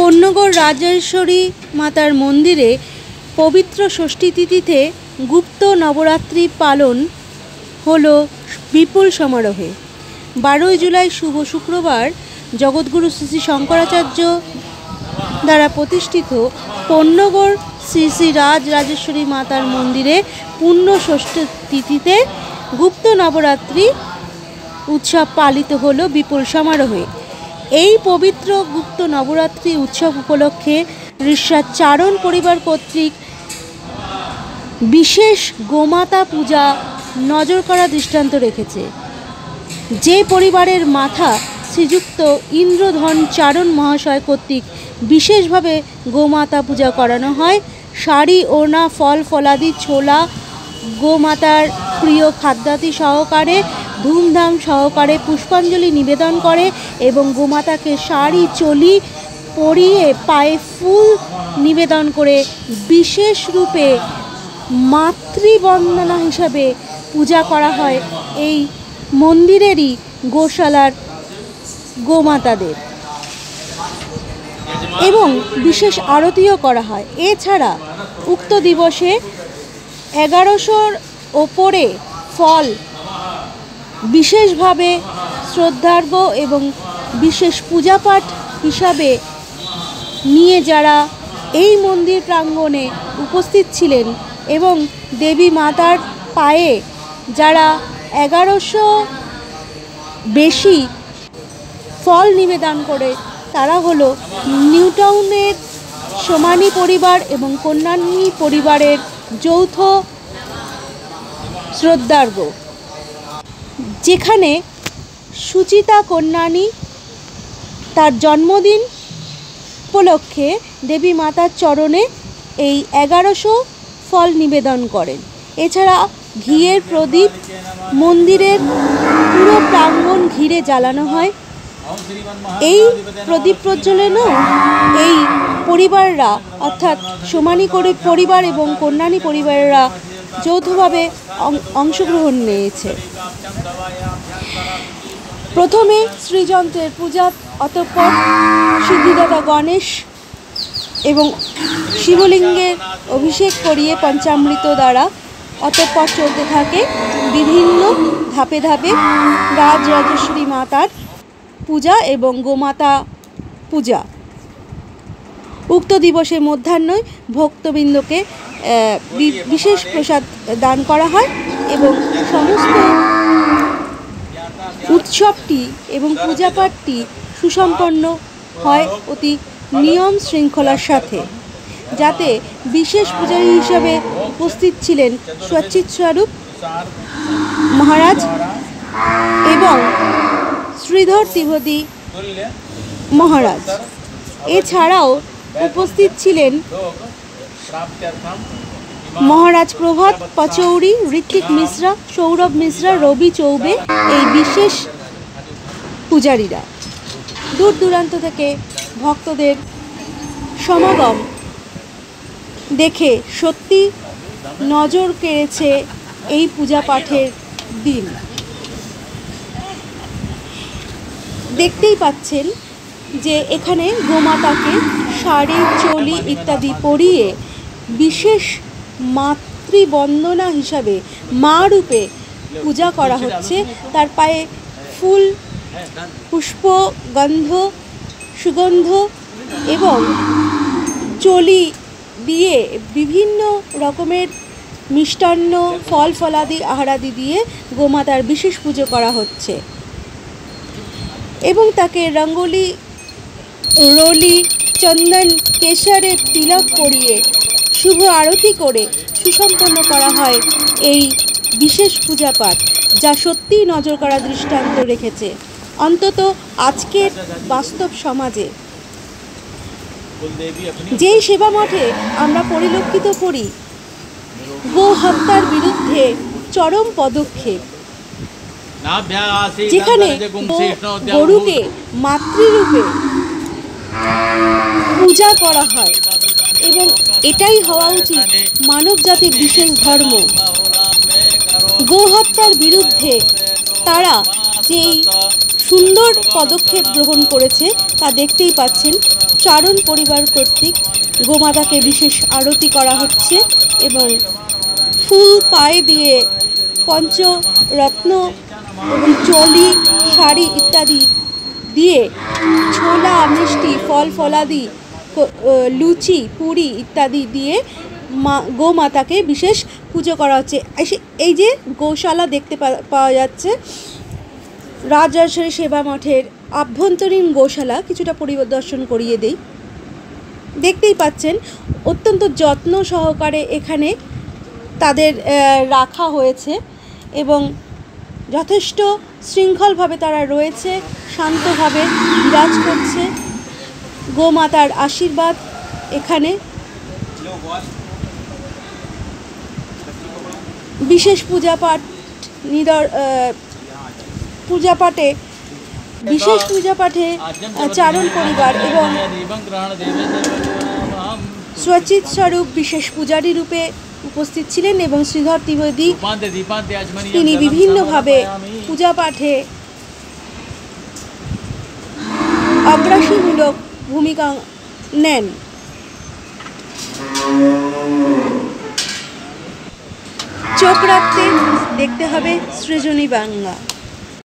পণ্যগড় রাজেশ্বরী মাতার মন্দিরে পবিত্র ষষ্ঠী তিথিতে গুপ্ত নবরাত্রি পালন হলো বিপুল সমারোহে। 12 জুলাই শুভ শুক্রবার জগৎগুরু শ্রী শ্রী শঙ্করাচার্য দ্বারা প্রতিষ্ঠিত পণ্যগড় শ্রী শ্রী রাজরাজেশ্বরী মাতার মন্দিরে পূর্ণ ষষ্ঠী তিথিতে গুপ্ত নবরাত্রি উৎসব পালিত হলো বিপুল সমারোহে। এই পবিত্র গুপ্ত নবরাত্রি উৎসব উপলক্ষে ঋষার চারণ পরিবার কর্তৃক বিশেষ গোমাতা পূজা নজর করা দৃষ্টান্ত রেখেছে। যে পরিবারের মাথা শ্রীযুক্ত ইন্দ্রধন চারণ মহাশয় কর্তৃক বিশেষভাবে গোমাতা পূজা করানো হয়, শাড়ি, ওড়না, ফল ফলাদি, ছোলা, গোমাতার প্রিয় খাদ্যাদি সহকারে ধুমধাম সহকারে পুষ্পাঞ্জলি নিবেদন করে এবং গোমাতাকে শাড়ি চলি পরিয়ে পায়ে ফুল নিবেদন করে বিশেষ রূপে মাতৃবন্দনা হিসাবে পূজা করা হয় এই মন্দিরেরই গোশালার গোমাতাদের এবং বিশেষ আরতিও করা হয়। এছাড়া উক্ত দিবসে 1100-র ওপরে ফল বিশেষভাবে শ্রদ্ধার্ঘ এবং বিশেষ পূজাপাঠ হিসাবে নিয়ে যারা এই মন্দির প্রাঙ্গণে উপস্থিত ছিলেন এবং দেবী মাতার পায়ে যারা 1100 বেশি ফল নিবেদন করে তারা হলো নিউটাউনের সোমানী পরিবার এবং কন্যানী পরিবারের যৌথ শ্রদ্ধার্ঘ, যেখানে সুচিতা কন্যানী তার জন্মদিন উপলক্ষে দেবী মাতার চরণে এই 1100 ফল নিবেদন করেন। এছাড়া ঘিয়ের প্রদীপ মন্দিরের পুরো প্রাঙ্গণ ঘিরে জ্বালানো হয়। এই প্রদীপ প্রজ্বলনেও এই পরিবাররা অর্থাৎ সোমানী পরিবার এবং কন্যানী পরিবারেরা যৌথভাবে অংশগ্রহণ নিয়েছে। প্রথমে শ্রীযন্ত্রের পূজা, অতঃপর সিদ্ধিদাতা গণেশ এবং শিবলিঙ্গের অভিষেক করিয়ে পঞ্চামৃত দ্বারা অতঃপর চলতে থাকে বিভিন্ন ধাপে ধাপে রাজরাজেশ্বরী মাতার পূজা এবং গোমাতা পূজা। উক্ত দিবসে মধ্যাহ্নে ভক্তবৃন্দকে বিশেষ প্রসাদ দান করা হয় এবং সমস্ত উৎসবটি এবং পূজাপাঠটি সুসম্পন্ন হয় অতি নিয়ম শৃঙ্খলার সাথে, যাতে বিশেষ পূজারী হিসাবে উপস্থিত ছিলেন সচ্চিৎ স্বরূপ মহারাজ এবং শ্রীধর ত্রিবেদী মহারাজ। এছাড়াও উপস্থিত ছিলেন মহারাজ প্রভাত পাচৌরি, ঋত্বিক মিশ্রা, সৌরভ মিশ্রা, রবি চৌবে, এই বিশেষ পূজারীরা। দূর দূরান্ত থেকে ভক্তদের সমাগম দেখে সত্যি নজর কেড়েছে এই পূজা পাঠের দিন। দেখতেই পাচ্ছেন যে এখানে গোমাতাকে শাড়ি, চলি ইত্যাদি পরিয়ে বিশেষ মাতৃবন্দনা হিসাবে মা রূপে পূজা করা হচ্ছে। তার পায়ে ফুল, পুষ্প, গন্ধ, সুগন্ধ এবং চলি দিয়ে বিভিন্ন রকমের মিষ্টান্ন, ফল ফলাদি, আহারাদি দিয়ে গোমাতার বিশেষ পুজো করা হচ্ছে এবং তাকে রঙ্গোলি, রোলি, চন্দন, কেশরের তিলক পরিয়ে শুভ আরতি করে সুসম্পন্ন করা হয় এই বিশেষ পূজাপাঠ, যা সত্যিই নজর করা দৃষ্টান্ত রেখেছে অন্তত আজকের বাস্তব সমাজে। যেই সেবা মঠে আমরা পরিলক্ষিত করি গো হত্যার বিরুদ্ধে চরম পদক্ষেপ, যেখানে গরুকে মাতৃরূপে পূজা করা হয় এবং এটাই হওয়া উচিত মানব জাতির বিশেষ ধর্ম। গো হত্যার বিরুদ্ধে তারা যেই সুন্দর পদক্ষেপ গ্রহণ করেছে তা দেখতেই পাচ্ছেন। চারণ পরিবার কর্তৃক গোমাতাকে বিশেষ আরতি করা হচ্ছে এবং ফুল পায়ে দিয়ে পঞ্চরত্ন এবং চলি শাড়ি ইত্যাদি দিয়ে ছোলা মিষ্টি ফল ফলাদি লুচি পুরি ইত্যাদি দিয়ে গোমাতাকে বিশেষ পুজো করা হচ্ছে। এই যে গোশালা দেখতে পাওয়া যাচ্ছে, রাজরাজেশ্বরী সেবা মঠের আভ্যন্তরীণ গোশালা, কিছুটা পরিদর্শন করিয়ে দেই। দেখতেই পাচ্ছেন অত্যন্ত যত্ন সহকারে এখানে তাদের রাখা হয়েছে এবং যথেষ্ট শৃঙ্খলভাবে তারা রয়েছে, শান্তভাবে বিরাজ করছে। গোমাতার আশীর্বাদ এখানে। বিশেষ বিশেষ পূজাপাঠে চারণ পরিবার এবং সচিত স্বরূপ বিশেষ পূজারী রূপে উপস্থিত ছিলেন এবং শ্রীধর ত্রিবেদী তিনি বিভিন্নভাবে পূজাপাঠে অগ্রাসীমূলক ভূমিকা নেন। চোখ রাখতে দেখতে হবে সৃজনী বাংলা।